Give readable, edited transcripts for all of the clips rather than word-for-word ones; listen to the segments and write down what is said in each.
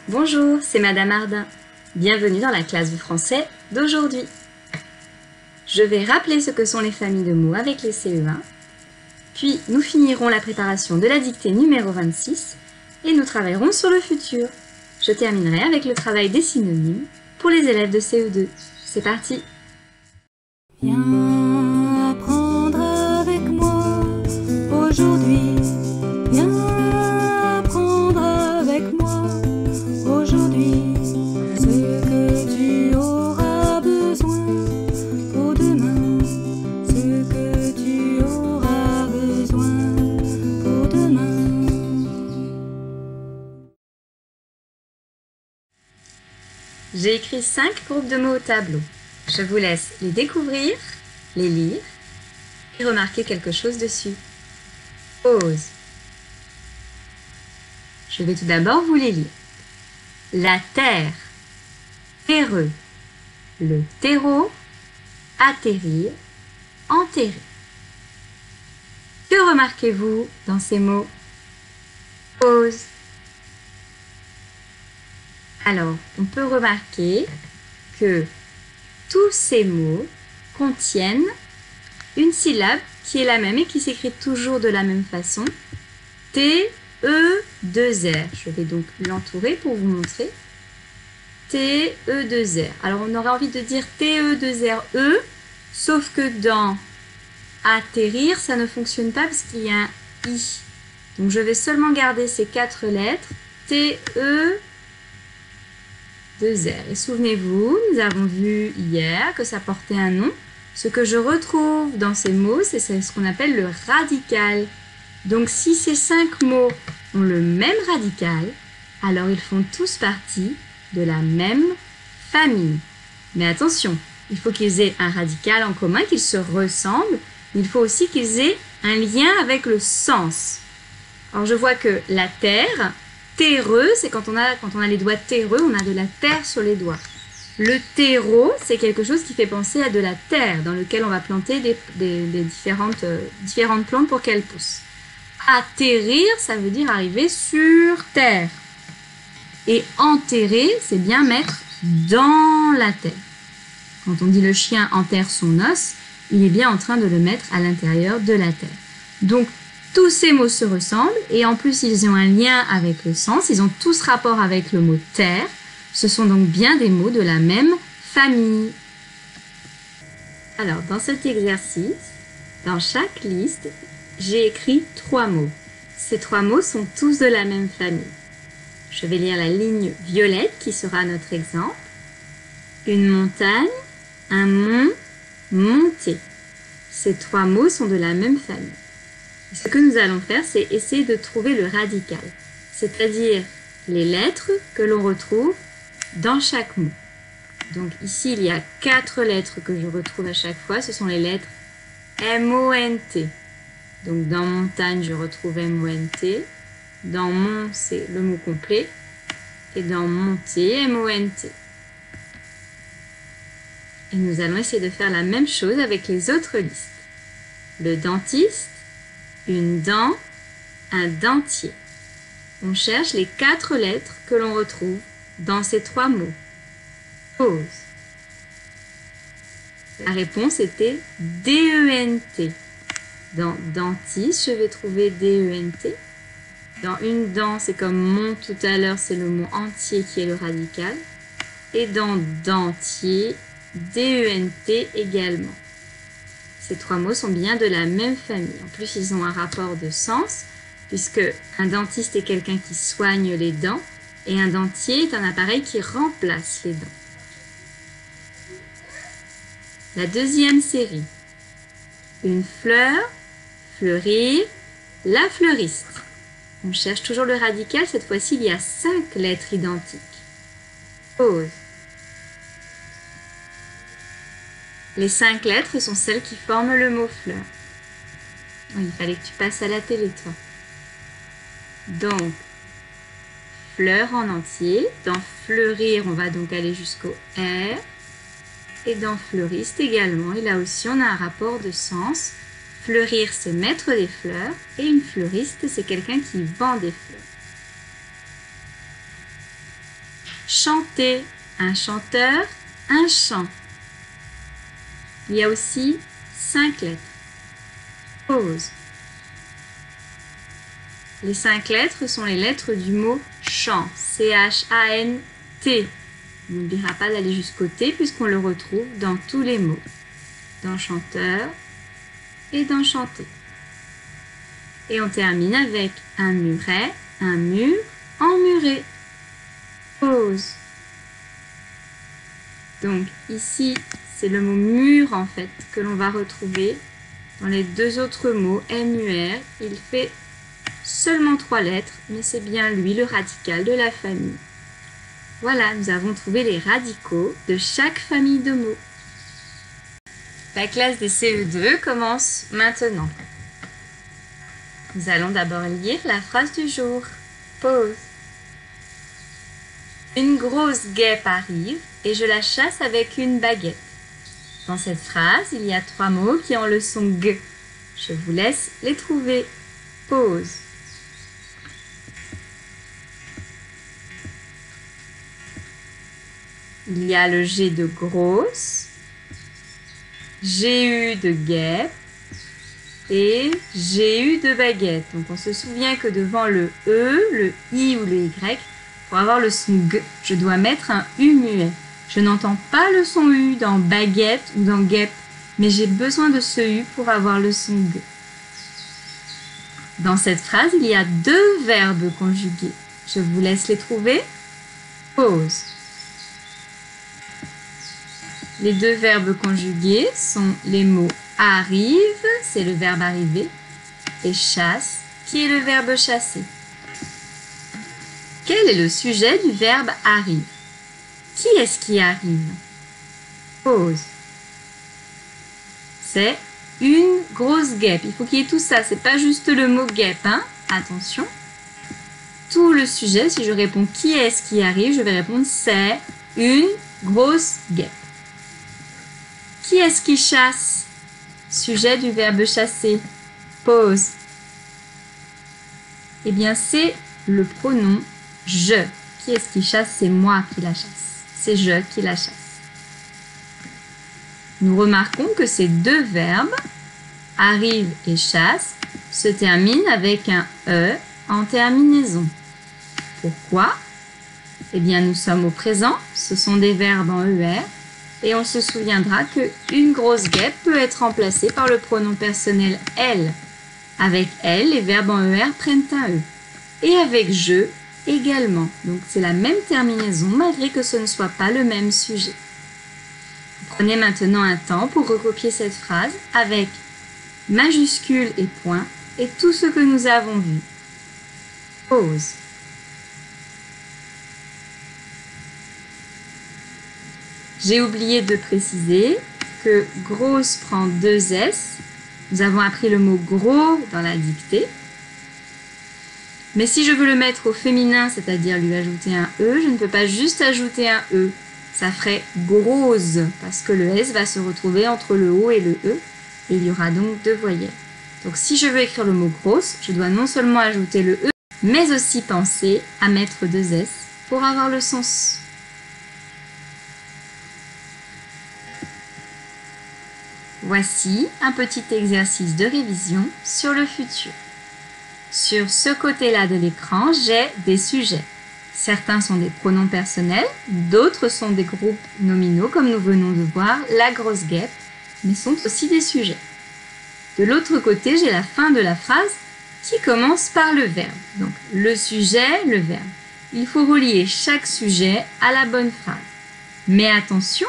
Bonjour, c'est Madame Ardin. Bienvenue dans la classe du français d'aujourd'hui. Je vais rappeler ce que sont les familles de mots avec les CE1, puis nous finirons la préparation de la dictée numéro 26 et nous travaillerons sur le futur. Je terminerai avec le travail des synonymes pour les élèves de CE2. C'est parti! Viens apprendre avec moi aujourd'hui. Viens apprendre avec moi aujourd'hui ce que tu auras besoin pour demain. Ce que tu auras besoin pour demain. J'ai écrit 5 groupes de mots au tableau. Je vous laisse les découvrir, les lire et remarquer quelque chose dessus. Pause. Je vais tout d'abord vous les lire. La terre, terreux, le terreau, atterrir, enterrer. Que remarquez-vous dans ces mots? Pause. Alors, on peut remarquer que tous ces mots contiennent une syllabe qui est la même et qui s'écrit toujours de la même façon. T, E, 2 R. Je vais donc l'entourer pour vous montrer. T, E, 2 R. Alors on aurait envie de dire T, E, 2 R, E, sauf que dans atterrir, ça ne fonctionne pas parce qu'il y a un I. Donc je vais seulement garder ces 4 lettres. T, E, 2 R. Et souvenez-vous, nous avons vu hier que ça portait un nom. Ce que je retrouve dans ces mots, c'est ce qu'on appelle le radical. Donc si ces 5 mots ont le même radical, alors ils font tous partie de la même famille. Mais attention, il faut qu'ils aient un radical en commun, qu'ils se ressemblent, mais il faut aussi qu'ils aient un lien avec le sens. Alors je vois que la terre, terreux, c'est quand on a les doigts terreux, on a de la terre sur les doigts. Le terreau, c'est quelque chose qui fait penser à de la terre dans lequel on va planter des différentes plantes pour qu'elles poussent. Atterrir, ça veut dire arriver sur terre. Et enterrer, c'est bien mettre dans la terre. Quand on dit le chien enterre son os, il est bien en train de le mettre à l'intérieur de la terre. Donc, tous ces mots se ressemblent et en plus ils ont un lien avec le sens, ils ont tous rapport avec le mot terre. Ce sont donc bien des mots de la même famille. Alors dans cet exercice, dans chaque liste, j'ai écrit 3 mots. Ces 3 mots sont tous de la même famille. Je vais lire la ligne violette qui sera notre exemple. Une montagne, un mont, monter. Ces 3 mots sont de la même famille. Ce que nous allons faire, c'est essayer de trouver le radical, c'est-à-dire les lettres que l'on retrouve dans chaque mot. Donc ici, il y a 4 lettres que je retrouve à chaque fois, ce sont les lettres M-O-N-T. Donc dans montagne, je retrouve M-O-N-T. Dans mont, c'est le mot complet. Et dans monter, M-O-N-T. Et nous allons essayer de faire la même chose avec les autres listes. Le dentiste, une dent, un dentier. On cherche les 4 lettres que l'on retrouve dans ces 3 mots. Pause. La réponse était D-E-N-T. Dans dentiste, je vais trouver D-E-N-T. Dans une dent, c'est comme mon tout à l'heure, c'est le mot entier qui est le radical. Et dans dentier, D-E-N-T également. Ces 3 mots sont bien de la même famille. En plus, ils ont un rapport de sens, puisque un dentiste est quelqu'un qui soigne les dents, et un dentier est un appareil qui remplace les dents. La deuxième série. Une fleur, fleurir, la fleuriste. On cherche toujours le radical, cette fois-ci il y a 5 lettres identiques. Pause. Les 5 lettres sont celles qui forment le mot fleur. Oui, il fallait que tu passes à la télé, toi. Donc, fleur en entier. Dans fleurir, on va donc aller jusqu'au R. Et dans fleuriste également. Et là aussi, on a un rapport de sens. Fleurir, c'est mettre des fleurs. Et une fleuriste, c'est quelqu'un qui vend des fleurs. chanter, un chanteur, un chant. Il y a aussi 5 lettres. Pause. Les 5 lettres sont les lettres du mot chant, C-H-A-N-T. On n'oubliera pas d'aller jusqu'au T puisqu'on le retrouve dans tous les mots, dans chanteur et dans chanter. Et on termine avec un muret, un mur, emmuré. Pause. Donc ici, c'est le mot mur en fait que l'on va retrouver dans les 2 autres mots, M-U-R. Il fait seulement 3 lettres, mais c'est bien lui le radical de la famille. Voilà, nous avons trouvé les radicaux de chaque famille de mots. La classe des CE2 commence maintenant. Nous allons d'abord lire la phrase du jour. Pause. Une grosse guêpe arrive et je la chasse avec une baguette. Dans cette phrase, il y a 3 mots qui ont le son G. Je vous laisse les trouver. Pause. Il y a le G de grosse, G-U de guêpe et G-U de baguette. Donc on se souvient que devant le E, le I ou le Y, pour avoir le son G, je dois mettre un U muet. Je n'entends pas le son U dans baguette ou dans guêpe, mais j'ai besoin de ce U pour avoir le son G. Dans cette phrase, il y a 2 verbes conjugués. Je vous laisse les trouver. Pause. Les 2 verbes conjugués sont les mots arrive, c'est le verbe arriver, et chasse, qui est le verbe chasser. Quel est le sujet du verbe arrive? Qui est-ce qui arrive? Pause. C'est une grosse guêpe. Il faut qu'il y ait tout ça. C'est pas juste le mot guêpe, hein? Attention. Tout le sujet, si je réponds qui est-ce qui arrive, je vais répondre c'est une grosse guêpe. Qui est-ce qui chasse? Sujet du verbe chasser. Pause. Eh bien, c'est le pronom je. Qui est-ce qui chasse? C'est moi qui la chasse. C'est je qui la chasse. Nous remarquons que ces 2 verbes, arrive et chasse, se terminent avec un E en terminaison. Pourquoi? Eh bien, nous sommes au présent. Ce sont des verbes en ER. Et on se souviendra qu'une grosse guêpe peut être remplacée par le pronom personnel elle. Avec elle, les verbes en ER prennent un E. Et avec je également. Donc c'est la même terminaison malgré que ce ne soit pas le même sujet. Prenez maintenant un temps pour recopier cette phrase avec majuscule et point et tout ce que nous avons vu. Pause. J'ai oublié de préciser que grosse prend 2 S. Nous avons appris le mot gros dans la dictée. Mais si je veux le mettre au féminin, c'est-à-dire lui ajouter un E, je ne peux pas juste ajouter un E. Ça ferait grosse, parce que le S va se retrouver entre le O et le E, et il y aura donc 2 voyelles. Donc si je veux écrire le mot grosse, je dois non seulement ajouter le E, mais aussi penser à mettre 2 S pour avoir le sens. Voici un petit exercice de révision sur le futur. Sur ce côté-là de l'écran, j'ai des sujets. Certains sont des pronoms personnels, d'autres sont des groupes nominaux, comme nous venons de voir, la grosse guêpe, mais sont aussi des sujets. De l'autre côté, j'ai la fin de la phrase qui commence par le verbe. Donc, le sujet, le verbe. Il faut relier chaque sujet à la bonne phrase. Mais attention,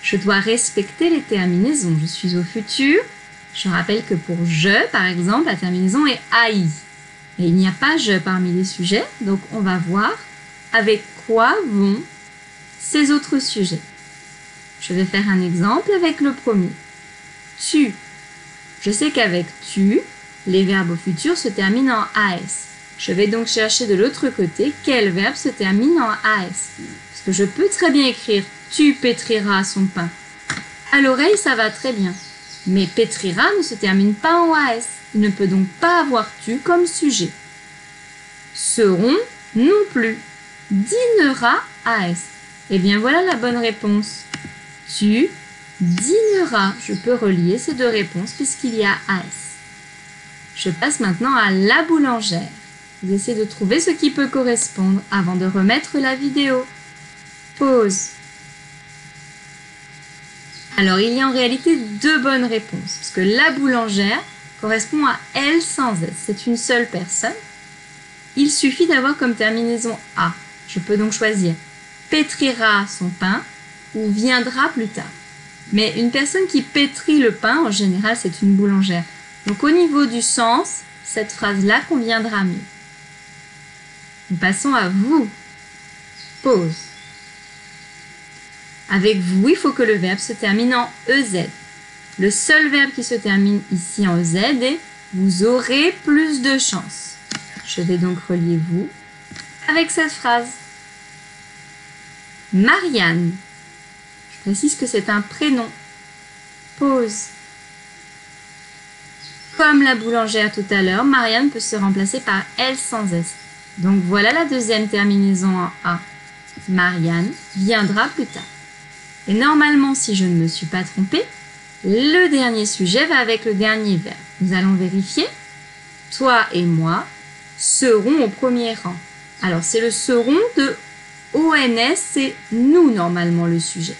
je dois respecter les terminaisons. Je suis au futur. Je rappelle que pour je, par exemple, la terminaison est AI. Et il n'y a pas je parmi les sujets, donc on va voir avec quoi vont ces autres sujets. Je vais faire un exemple avec le premier. Tu. Je sais qu'avec tu, les verbes au futur se terminent en AS. Je vais donc chercher de l'autre côté quel verbe se termine en AS. Parce que je peux très bien écrire tu pétriras son pain. À l'oreille, ça va très bien. Mais pétrira ne se termine pas en AS. Il ne peut donc pas avoir tu comme sujet. Seront non plus. dîneras AS. Eh bien, voilà la bonne réponse. Tu dîneras. Je peux relier ces deux réponses puisqu'il y a AS. Je passe maintenant à la boulangère. Vous essayez de trouver ce qui peut correspondre avant de remettre la vidéo. Pause. Alors, il y a en réalité deux bonnes réponses, parce que la boulangère correspond à elle sans S. C'est une seule personne. Il suffit d'avoir comme terminaison A. Je peux donc choisir pétrira son pain ou viendra plus tard. Mais une personne qui pétrit le pain, en général, c'est une boulangère. Donc, au niveau du sens, cette phrase-là conviendra mieux. Nous passons à vous. Pause. Avec vous, il faut que le verbe se termine en EZ. Le seul verbe qui se termine ici en EZ est « vous aurez plus de chance ». Je vais donc relier vous avec cette phrase. Marianne. Je précise que c'est un prénom. Pause. Comme la boulangère tout à l'heure, Marianne peut se remplacer par elle sans S. Donc voilà la deuxième terminaison en A. Marianne viendra plus tard. Et normalement, si je ne me suis pas trompée, le dernier sujet va avec le dernier verbe. Nous allons vérifier. Toi et moi serons au premier rang. Alors, c'est le seront de ONS, c'est nous normalement le sujet.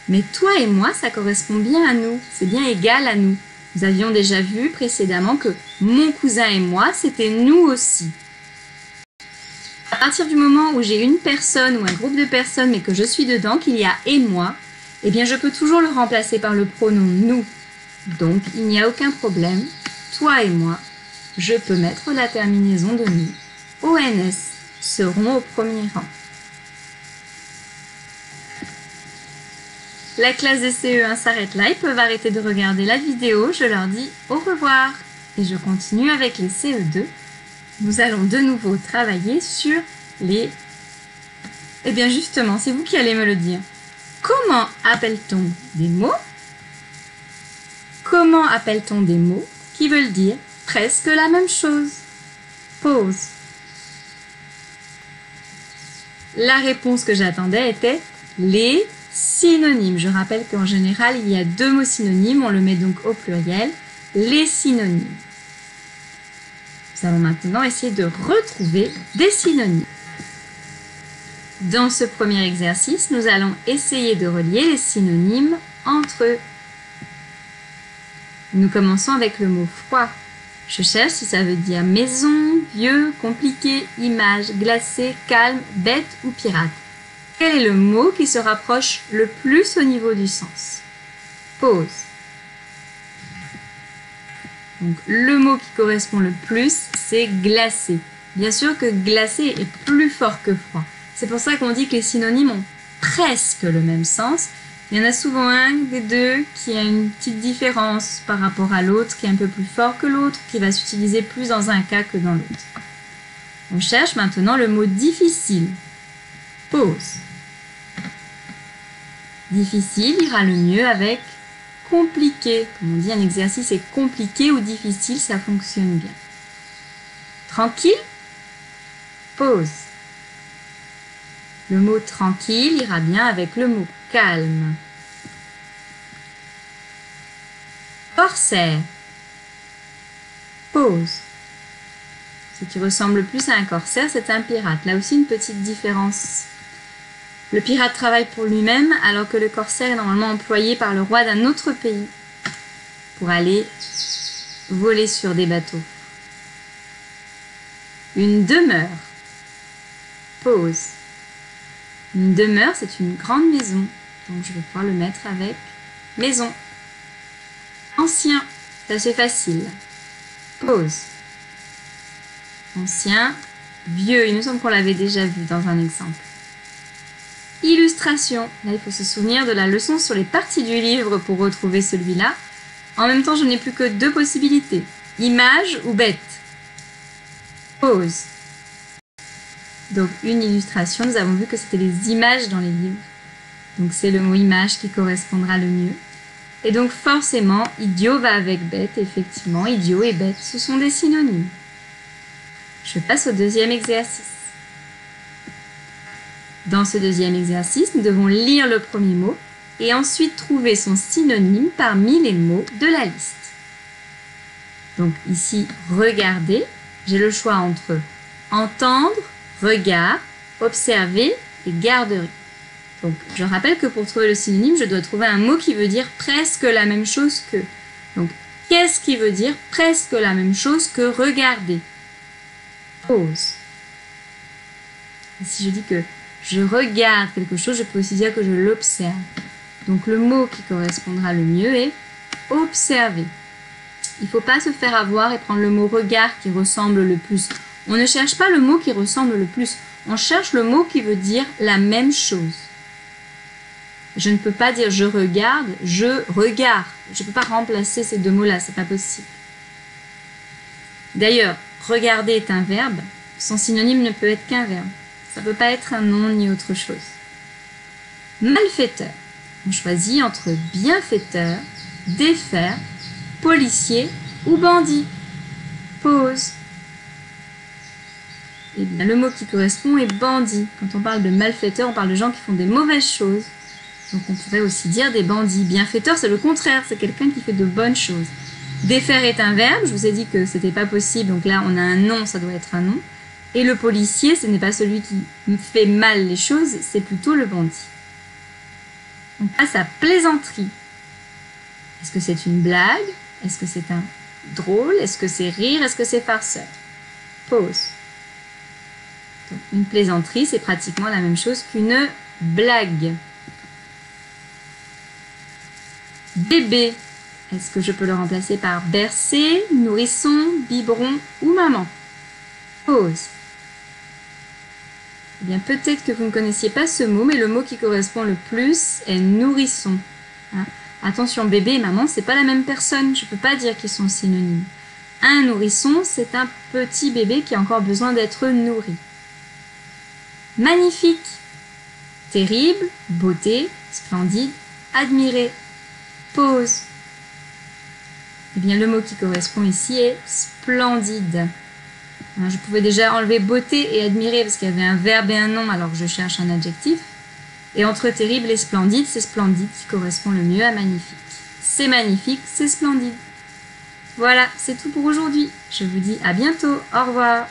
Mais toi et moi, ça correspond bien à nous. C'est bien égal à nous. Nous avions déjà vu précédemment que mon cousin et moi, c'était nous aussi. À partir du moment où j'ai une personne ou un groupe de personnes mais que je suis dedans, qu'il y a et moi, eh bien je peux toujours le remplacer par le pronom nous. Donc il n'y a aucun problème. Toi et moi, je peux mettre la terminaison de nous. ONS seront au premier rang. La classe de CE1 s'arrête là. Ils peuvent arrêter de regarder la vidéo. Je leur dis au revoir. Et je continue avec les CE2. Nous allons de nouveau travailler sur les... Eh bien justement, c'est vous qui allez me le dire. Comment appelle-t-on des mots? Comment appelle-t-on des mots qui veulent dire presque la même chose? Pause. La réponse que j'attendais était les synonymes. Je rappelle qu'en général, il y a deux mots synonymes. On le met donc au pluriel. Les synonymes. Nous allons maintenant essayer de retrouver des synonymes. Dans ce premier exercice, nous allons essayer de relier les synonymes entre eux. Nous commençons avec le mot froid. Je cherche si ça veut dire maison, vieux, compliqué, image, glacé, calme, bête ou pirate. Quel est le mot qui se rapproche le plus au niveau du sens? Pause. Donc, le mot qui correspond le plus, c'est glacé. Bien sûr que glacé est plus fort que froid. C'est pour ça qu'on dit que les synonymes ont presque le même sens. Il y en a souvent un des deux qui a une petite différence par rapport à l'autre, qui est un peu plus fort que l'autre, qui va s'utiliser plus dans un cas que dans l'autre. On cherche maintenant le mot difficile. Pause. Difficile ira le mieux avec compliqué. Comme on dit, un exercice est compliqué ou difficile, ça fonctionne bien. Tranquille? Pause. Le mot tranquille ira bien avec le mot calme. Corsaire. Pause. Ce qui ressemble plus à un corsaire, c'est un pirate. Là aussi, une petite différence. Le pirate travaille pour lui-même, alors que le corsaire est normalement employé par le roi d'un autre pays pour aller voler sur des bateaux. Une demeure. Pause. Une demeure, c'est une grande maison. Donc, je vais pouvoir le mettre avec maison. Ancien, ça c'est facile. Pause. Ancien, vieux, il me semble qu'on l'avait déjà vu dans un exemple. Illustration. Là, il faut se souvenir de la leçon sur les parties du livre pour retrouver celui-là. En même temps, je n'ai plus que deux possibilités. Image ou bête. Pause. Donc, une illustration, nous avons vu que c'était les images dans les livres. Donc, c'est le mot image qui correspondra le mieux. Et donc, forcément, idiot va avec bête. Effectivement, idiot et bête, ce sont des synonymes. Je passe au deuxième exercice. Dans ce deuxième exercice, nous devons lire le premier mot et ensuite trouver son synonyme parmi les mots de la liste. Donc ici, regarder, j'ai le choix entre entendre, regard, observer et garderie. Donc je rappelle que pour trouver le synonyme, je dois trouver un mot qui veut dire presque la même chose que. Donc qu'est-ce qui veut dire presque la même chose que regarder? Pause. Et si je dis que je regarde quelque chose, je peux aussi dire que je l'observe. Donc le mot qui correspondra le mieux est observer. Il ne faut pas se faire avoir et prendre le mot regard qui ressemble le plus. On ne cherche pas le mot qui ressemble le plus. On cherche le mot qui veut dire la même chose. Je ne peux pas dire je regarde, je regarde. Je ne peux pas remplacer ces deux mots-là, c'est pas possible. D'ailleurs, regarder est un verbe. Son synonyme ne peut être qu'un verbe. Ça ne peut pas être un nom ni autre chose. Malfaiteur. On choisit entre bienfaiteur, défaire, policier ou bandit. Pause. Et bien, le mot qui correspond est bandit. Quand on parle de malfaiteur, on parle de gens qui font des mauvaises choses. Donc on pourrait aussi dire des bandits. Bienfaiteur, c'est le contraire, c'est quelqu'un qui fait de bonnes choses. Défaire est un verbe, je vous ai dit que c'était pas possible, donc là on a un nom, ça doit être un nom. Et le policier, ce n'est pas celui qui fait mal les choses, c'est plutôt le bandit. On passe à plaisanterie. Est-ce que c'est une blague? Est-ce que c'est un drôle? Est-ce que c'est rire? Est-ce que c'est farceur? Pause. Donc, une plaisanterie, c'est pratiquement la même chose qu'une blague. Bébé. Est-ce que je peux le remplacer par bercer, nourrisson, biberon ou maman? Pause. Eh bien, peut-être que vous ne connaissiez pas ce mot, mais le mot qui correspond le plus est nourrisson. Hein? Attention, bébé et maman, c'est pas la même personne. Je ne peux pas dire qu'ils sont synonymes. Un nourrisson, c'est un petit bébé qui a encore besoin d'être nourri. Magnifique. Terrible, beauté, splendide, admiré. Pause. Eh bien, le mot qui correspond ici est splendide. Je pouvais déjà enlever beauté et admirer parce qu'il y avait un verbe et un nom alors que je cherche un adjectif. Et entre terrible et splendide, c'est splendide qui correspond le mieux à magnifique. C'est magnifique, c'est splendide. Voilà, c'est tout pour aujourd'hui. Je vous dis à bientôt. Au revoir.